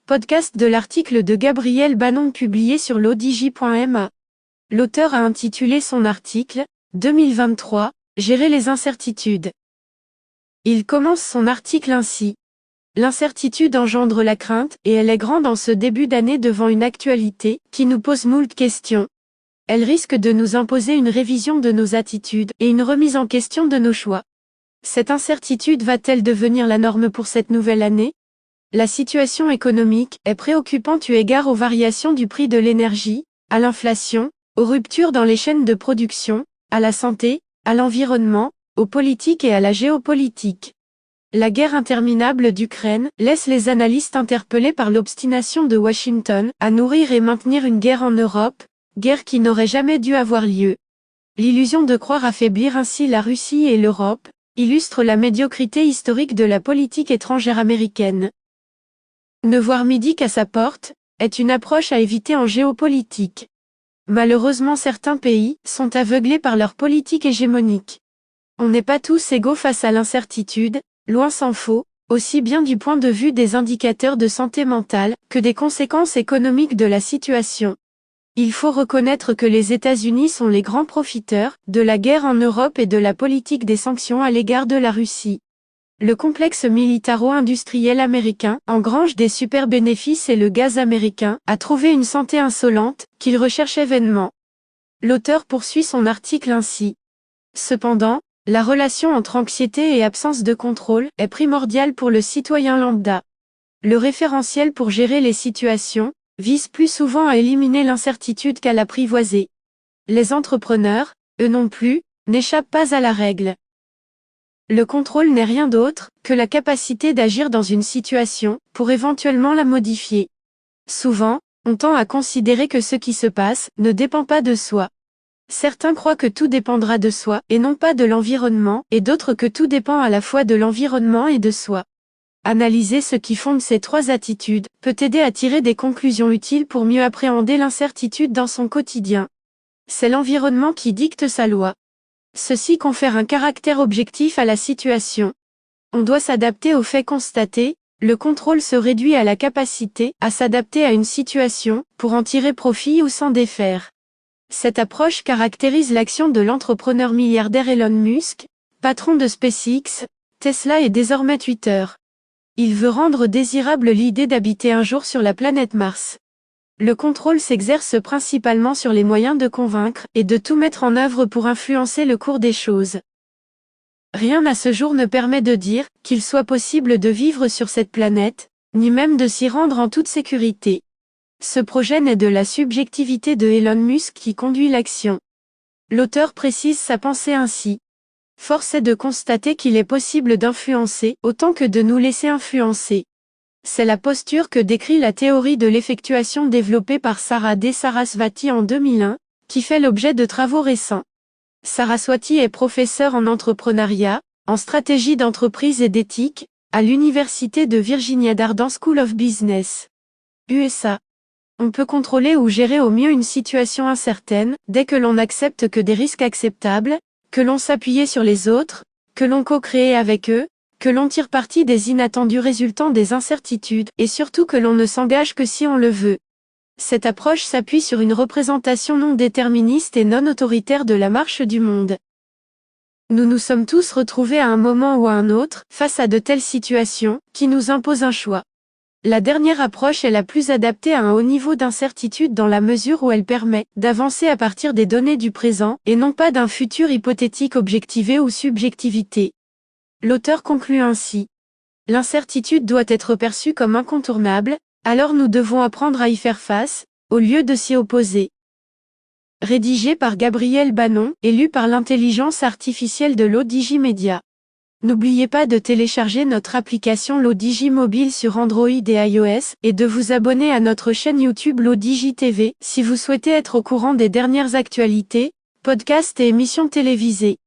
Podcast de l'article de Gabriel Bannon publié sur l'odj.ma. L'auteur a intitulé son article « 2023, gérer les incertitudes ». Il commence son article ainsi. L'incertitude engendre la crainte, et elle est grande en ce début d'année devant une actualité qui nous pose moult questions. Elle risque de nous imposer une révision de nos attitudes et une remise en question de nos choix. Cette incertitude va-t-elle devenir la norme pour cette nouvelle année ? La situation économique est préoccupante eu égard aux variations du prix de l'énergie, à l'inflation, aux ruptures dans les chaînes de production, à la santé, à l'environnement, aux politiques et à la géopolitique. La guerre interminable d'Ukraine laisse les analystes interpellés par l'obstination de Washington à nourrir et maintenir une guerre en Europe, guerre qui n'aurait jamais dû avoir lieu. L'illusion de croire affaiblir ainsi la Russie et l'Europe illustre la médiocrité historique de la politique étrangère américaine. Ne voir midi qu'à sa porte est une approche à éviter en géopolitique. Malheureusement, certains pays sont aveuglés par leur politique hégémonique. On n'est pas tous égaux face à l'incertitude, loin s'en faut, aussi bien du point de vue des indicateurs de santé mentale que des conséquences économiques de la situation. Il faut reconnaître que les États-Unis sont les grands profiteurs de la guerre en Europe et de la politique des sanctions à l'égard de la Russie. Le complexe militaro-industriel américain engrange des super bénéfices et le gaz américain a trouvé une santé insolente qu'il recherchait vainement. L'auteur poursuit son article ainsi. Cependant, la relation entre anxiété et absence de contrôle est primordiale pour le citoyen lambda. Le référentiel pour gérer les situations vise plus souvent à éliminer l'incertitude qu'à l'apprivoiser. Les entrepreneurs, eux non plus, n'échappent pas à la règle. Le contrôle n'est rien d'autre que la capacité d'agir dans une situation pour éventuellement la modifier. Souvent, on tend à considérer que ce qui se passe ne dépend pas de soi. Certains croient que tout dépendra de soi et non pas de l'environnement, et d'autres que tout dépend à la fois de l'environnement et de soi. Analyser ce qui fonde ces trois attitudes peut aider à tirer des conclusions utiles pour mieux appréhender l'incertitude dans son quotidien. C'est l'environnement qui dicte sa loi. Ceci confère un caractère objectif à la situation. On doit s'adapter aux faits constatés, le contrôle se réduit à la capacité à s'adapter à une situation pour en tirer profit ou s'en défaire. Cette approche caractérise l'action de l'entrepreneur milliardaire Elon Musk, patron de SpaceX, Tesla et désormais Twitter. Il veut rendre désirable l'idée d'habiter un jour sur la planète Mars. Le contrôle s'exerce principalement sur les moyens de convaincre et de tout mettre en œuvre pour influencer le cours des choses. Rien à ce jour ne permet de dire qu'il soit possible de vivre sur cette planète, ni même de s'y rendre en toute sécurité. Ce projet naît de la subjectivité de Elon Musk qui conduit l'action. L'auteur précise sa pensée ainsi. Force est de constater qu'il est possible d'influencer autant que de nous laisser influencer. C'est la posture que décrit la théorie de l'effectuation développée par Sarah D. Saraswati en 2001, qui fait l'objet de travaux récents. Saraswati est professeure en entrepreneuriat, en stratégie d'entreprise et d'éthique, à l'Université de Virginia Darden School of Business, USA. On peut contrôler ou gérer au mieux une situation incertaine, dès que l'on accepte que des risques acceptables, que l'on s'appuie sur les autres, que l'on co-crée avec eux, que l'on tire parti des inattendus résultant des incertitudes, et surtout que l'on ne s'engage que si on le veut. Cette approche s'appuie sur une représentation non déterministe et non autoritaire de la marche du monde. Nous nous sommes tous retrouvés à un moment ou à un autre, face à de telles situations, qui nous imposent un choix. La dernière approche est la plus adaptée à un haut niveau d'incertitude dans la mesure où elle permet d'avancer à partir des données du présent, et non pas d'un futur hypothétique objectivé ou subjectivité. L'auteur conclut ainsi. L'incertitude doit être perçue comme incontournable, alors nous devons apprendre à y faire face, au lieu de s'y opposer. Rédigé par Gabriel Bannon et lu par l'intelligence artificielle de l'odj Media. N'oubliez pas de télécharger notre application l'odj mobile sur Android et iOS, et de vous abonner à notre chaîne YouTube l'odj TV, si vous souhaitez être au courant des dernières actualités, podcasts et émissions télévisées.